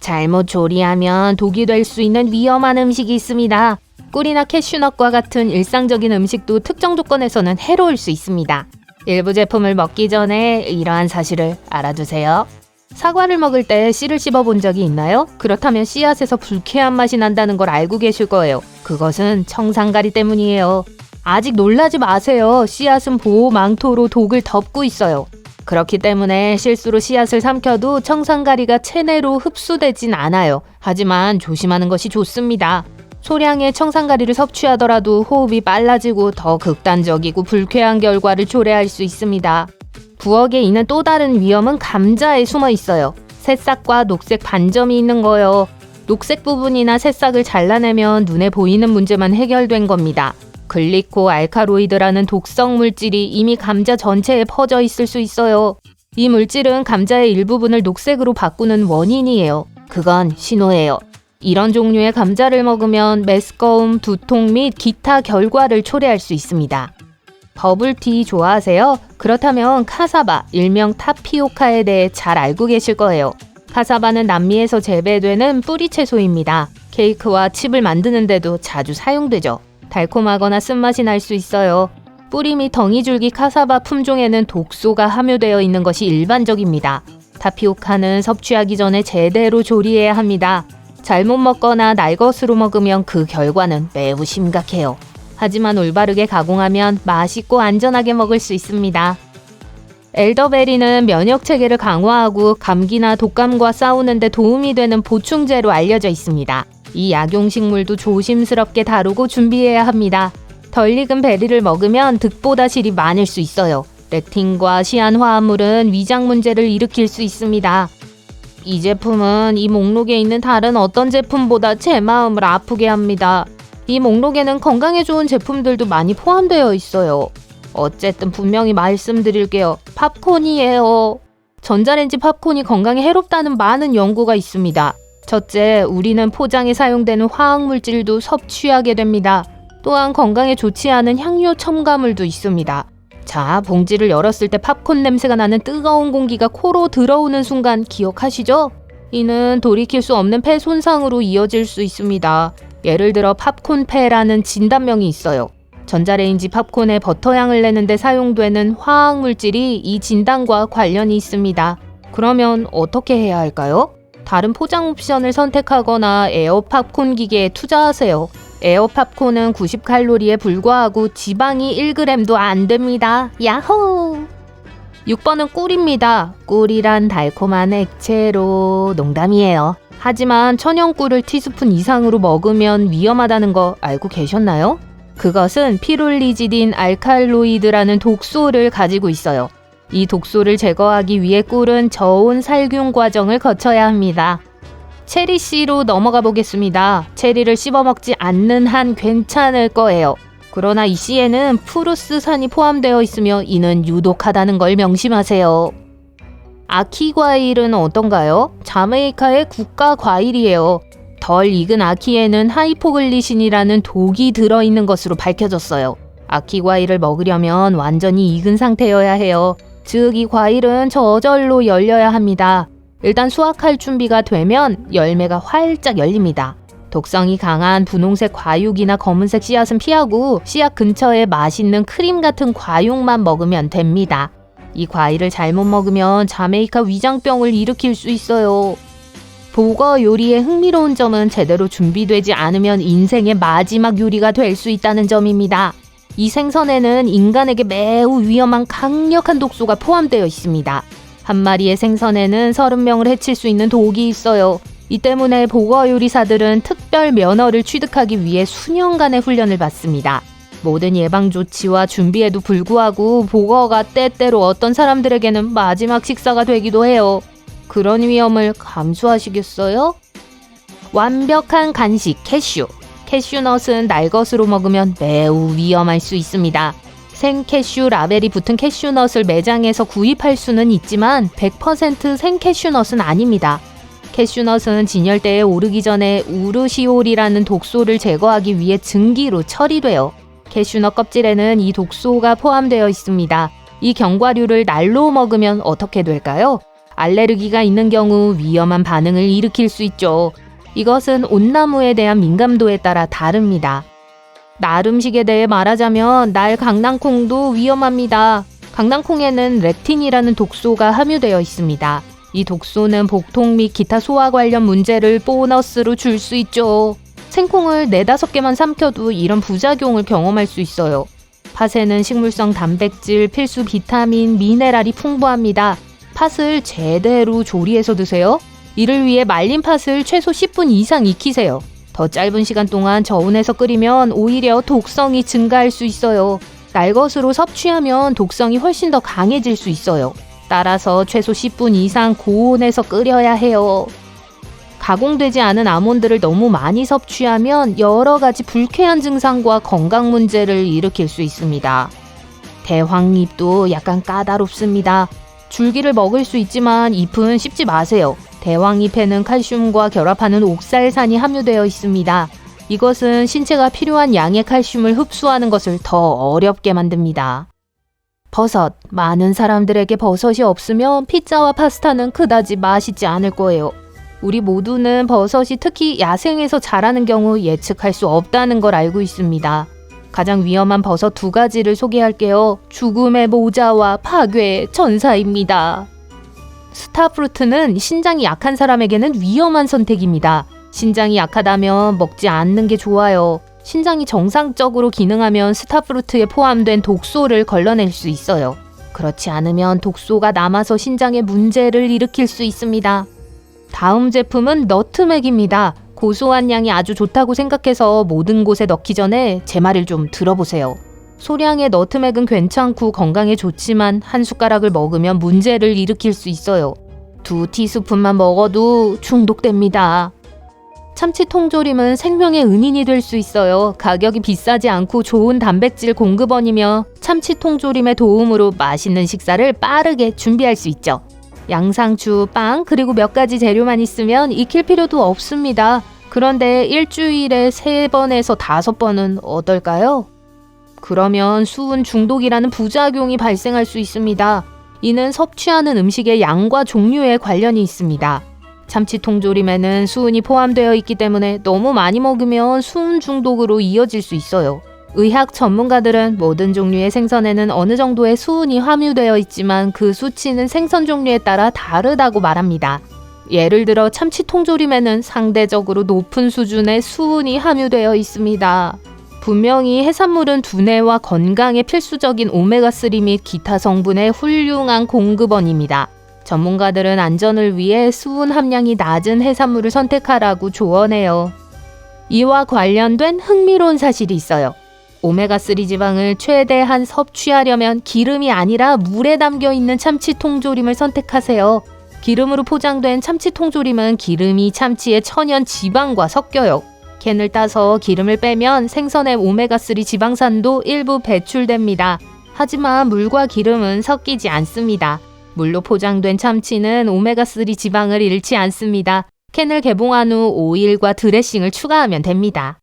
잘못 조리하면 독이 될 수 있는 위험한 음식이 있습니다. 꿀이나 캐슈넛과 같은 일상적인 음식도 특정 조건에서는 해로울 수 있습니다. 일부 제품을 먹기 전에 이러한 사실을 알아두세요. 사과를 먹을 때 씨를 씹어본 적이 있나요? 그렇다면 씨앗에서 불쾌한 맛이 난다는 걸 알고 계실 거예요. 그것은 청산가리 때문이에요. 아직 놀라지 마세요. 씨앗은 보호 망토로 독을 덮고 있어요. 그렇기 때문에 실수로 씨앗을 삼켜도 청산가리가 체내로 흡수되진 않아요. 하지만 조심하는 것이 좋습니다. 소량의 청산가리를 섭취하더라도 호흡이 빨라지고 더 극단적이고 불쾌한 결과를 초래할 수 있습니다. 부엌에 있는 또 다른 위험은 감자에 숨어 있어요. 새싹과 녹색 반점이 있는 거예요. 녹색 부분이나 새싹을 잘라내면 눈에 보이는 문제만 해결된 겁니다. 글리코 알카로이드라는 독성 물질이 이미 감자 전체에 퍼져 있을 수 있어요. 이 물질은 감자의 일부분을 녹색으로 바꾸는 원인이에요. 그건 신호예요. 이런 종류의 감자를 먹으면 메스꺼움, 두통 및 기타 결과를 초래할 수 있습니다. 버블티 좋아하세요? 그렇다면 카사바, 일명 타피오카에 대해 잘 알고 계실 거예요. 카사바는 남미에서 재배되는 뿌리 채소입니다. 케이크와 칩을 만드는데도 자주 사용되죠. 달콤하거나 쓴맛이 날 수 있어요. 뿌리 및 덩이줄기 카사바 품종에는 독소가 함유되어 있는 것이 일반적입니다. 타피오카는 섭취하기 전에 제대로 조리해야 합니다. 잘못 먹거나 날 것으로 먹으면 그 결과는 매우 심각해요. 하지만 올바르게 가공하면 맛있고 안전하게 먹을 수 있습니다. 엘더베리는 면역 체계를 강화하고 감기나 독감과 싸우는 데 도움이 되는 보충제로 알려져 있습니다. 이 약용식물도 조심스럽게 다루고 준비해야 합니다. 덜 익은 베리를 먹으면 득보다 실이 많을 수 있어요. 렉틴과 시안 화합물은 위장 문제를 일으킬 수 있습니다. 이 제품은 이 목록에 있는 다른 어떤 제품보다 제 마음을 아프게 합니다. 이 목록에는 건강에 좋은 제품들도 많이 포함되어 있어요. 어쨌든 분명히 말씀드릴게요. 팝콘이에요. 전자레인지 팝콘이 건강에 해롭다는 많은 연구가 있습니다. 첫째, 우리는 포장에 사용되는 화학물질도 섭취하게 됩니다. 또한 건강에 좋지 않은 향료 첨가물도 있습니다. 자, 봉지를 열었을 때 팝콘 냄새가 나는 뜨거운 공기가 코로 들어오는 순간 기억하시죠? 이는 돌이킬 수 없는 폐 손상으로 이어질 수 있습니다. 예를 들어 팝콘폐라는 진단명이 있어요. 전자레인지 팝콘에 버터향을 내는데 사용되는 화학물질이 이 진단과 관련이 있습니다. 그러면 어떻게 해야 할까요? 다른 포장 옵션을 선택하거나 에어 팝콘 기계에 투자하세요. 에어 팝콘은 90칼로리에 불과하고 지방이 1g도 안 됩니다. 야호! 6번은 꿀입니다. 꿀이란 달콤한 액체로 농담이에요. 하지만 천연꿀을 티스푼 이상으로 먹으면 위험하다는 거 알고 계셨나요? 그것은 피롤리지딘 알칼로이드라는 독소를 가지고 있어요. 이 독소를 제거하기 위해 꿀은 저온 살균 과정을 거쳐야 합니다. 체리씨로 넘어가 보겠습니다. 체리를 씹어 먹지 않는 한 괜찮을 거예요. 그러나 이 씨에는 프루스산이 포함되어 있으며 이는 유독하다는 걸 명심하세요. 아키 과일은 어떤가요? 자메이카의 국가 과일이에요. 덜 익은 아키에는 하이포글리신이라는 독이 들어있는 것으로 밝혀졌어요. 아키 과일을 먹으려면 완전히 익은 상태여야 해요. 즉, 이 과일은 저절로 열려야 합니다. 일단 수확할 준비가 되면 열매가 활짝 열립니다. 독성이 강한 분홍색 과육이나 검은색 씨앗은 피하고 씨앗 근처에 맛있는 크림 같은 과육만 먹으면 됩니다. 이 과일을 잘못 먹으면 자메이카 위장병을 일으킬 수 있어요. 보거 요리의 흥미로운 점은 제대로 준비되지 않으면 인생의 마지막 요리가 될 수 있다는 점입니다. 이 생선에는 인간에게 매우 위험한 강력한 독소가 포함되어 있습니다. 한 마리의 생선에는 30명을 해칠 수 있는 독이 있어요. 이 때문에 보거 요리사들은 특별 면허를 취득하기 위해 수년간의 훈련을 받습니다. 모든 예방 조치와 준비에도 불구하고 보거가 때때로 어떤 사람들에게는 마지막 식사가 되기도 해요. 그런 위험을 감수하시겠어요? 완벽한 간식 캐슈. 캐슈넛은 날 것으로 먹으면 매우 위험할 수 있습니다. 생캐슈 라벨이 붙은 캐슈넛을 매장에서 구입할 수는 있지만 100% 생캐슈넛은 아닙니다. 캐슈넛은 진열대에 오르기 전에 우르시올이라는 독소를 제거하기 위해 증기로 처리돼요. 캐슈넛 껍질에는 이 독소가 포함되어 있습니다. 이 견과류를 날로 먹으면 어떻게 될까요? 알레르기가 있는 경우 위험한 반응을 일으킬 수 있죠. 이것은 온나무에 대한 민감도에 따라 다릅니다. 날 음식에 대해 말하자면 날 강낭콩도 위험합니다. 강낭콩에는 렙틴이라는 독소가 함유되어 있습니다. 이 독소는 복통 및 기타 소화 관련 문제를 보너스로 줄 수 있죠. 생콩을 4-5개만 삼켜도 이런 부작용을 경험할 수 있어요. 팥에는 식물성 단백질, 필수 비타민, 미네랄이 풍부합니다. 팥을 제대로 조리해서 드세요. 이를 위해 말린 팥을 최소 10분 이상 익히세요. 더 짧은 시간 동안 저온에서 끓이면 오히려 독성이 증가할 수 있어요. 날것으로 섭취하면 독성이 훨씬 더 강해질 수 있어요. 따라서 최소 10분 이상 고온에서 끓여야 해요. 가공되지 않은 아몬드를 너무 많이 섭취하면 여러 가지 불쾌한 증상과 건강 문제를 일으킬 수 있습니다. 대황잎도 약간 까다롭습니다. 줄기를 먹을 수 있지만 잎은 씹지 마세요. 대황잎에는 칼슘과 결합하는 옥살산이 함유되어 있습니다. 이것은 신체가 필요한 양의 칼슘을 흡수하는 것을 더 어렵게 만듭니다. 버섯. 많은 사람들에게 버섯이 없으면 피자와 파스타는 그다지 맛있지 않을 거예요. 우리 모두는 버섯이 특히 야생에서 자라는 경우 예측할 수 없다는 걸 알고 있습니다. 가장 위험한 버섯 2가지를 소개할게요. 죽음의 모자와 파괴의 전사입니다. 스타프루트는 신장이 약한 사람에게는 위험한 선택입니다. 신장이 약하다면 먹지 않는 게 좋아요. 신장이 정상적으로 기능하면 스타프루트에 포함된 독소를 걸러낼 수 있어요. 그렇지 않으면 독소가 남아서 신장에 문제를 일으킬 수 있습니다. 다음 제품은 너트맥입니다. 고소한 향이 아주 좋다고 생각해서 모든 곳에 넣기 전에 제 말을 좀 들어보세요. 소량의 너트맥은 괜찮고 건강에 좋지만 한 숟가락을 먹으면 문제를 일으킬 수 있어요. 2티스푼만 먹어도 중독됩니다. 참치 통조림은 생명의 은인이 될 수 있어요. 가격이 비싸지 않고 좋은 단백질 공급원이며 참치 통조림의 도움으로 맛있는 식사를 빠르게 준비할 수 있죠. 양상추, 빵, 그리고 몇 가지 재료만 있으면 익힐 필요도 없습니다. 그런데 일주일에 3번에서 5번은 어떨까요? 그러면 수은 중독이라는 부작용이 발생할 수 있습니다. 이는 섭취하는 음식의 양과 종류에 관련이 있습니다. 참치 통조림에는 수은이 포함되어 있기 때문에 너무 많이 먹으면 수은 중독으로 이어질 수 있어요. 의학 전문가들은 모든 종류의 생선에는 어느 정도의 수은이 함유되어 있지만 그 수치는 생선 종류에 따라 다르다고 말합니다. 예를 들어 참치 통조림에는 상대적으로 높은 수준의 수은이 함유되어 있습니다. 분명히 해산물은 두뇌와 건강에 필수적인 오메가3 및 기타 성분의 훌륭한 공급원입니다. 전문가들은 안전을 위해 수은 함량이 낮은 해산물을 선택하라고 조언해요. 이와 관련된 흥미로운 사실이 있어요. 오메가3 지방을 최대한 섭취하려면 기름이 아니라 물에 담겨있는 참치 통조림을 선택하세요. 기름으로 포장된 참치 통조림은 기름이 참치의 천연 지방과 섞여요. 캔을 따서 기름을 빼면 생선의 오메가3 지방산도 일부 배출됩니다. 하지만 물과 기름은 섞이지 않습니다. 물로 포장된 참치는 오메가3 지방을 잃지 않습니다. 캔을 개봉한 후 오일과 드레싱을 추가하면 됩니다.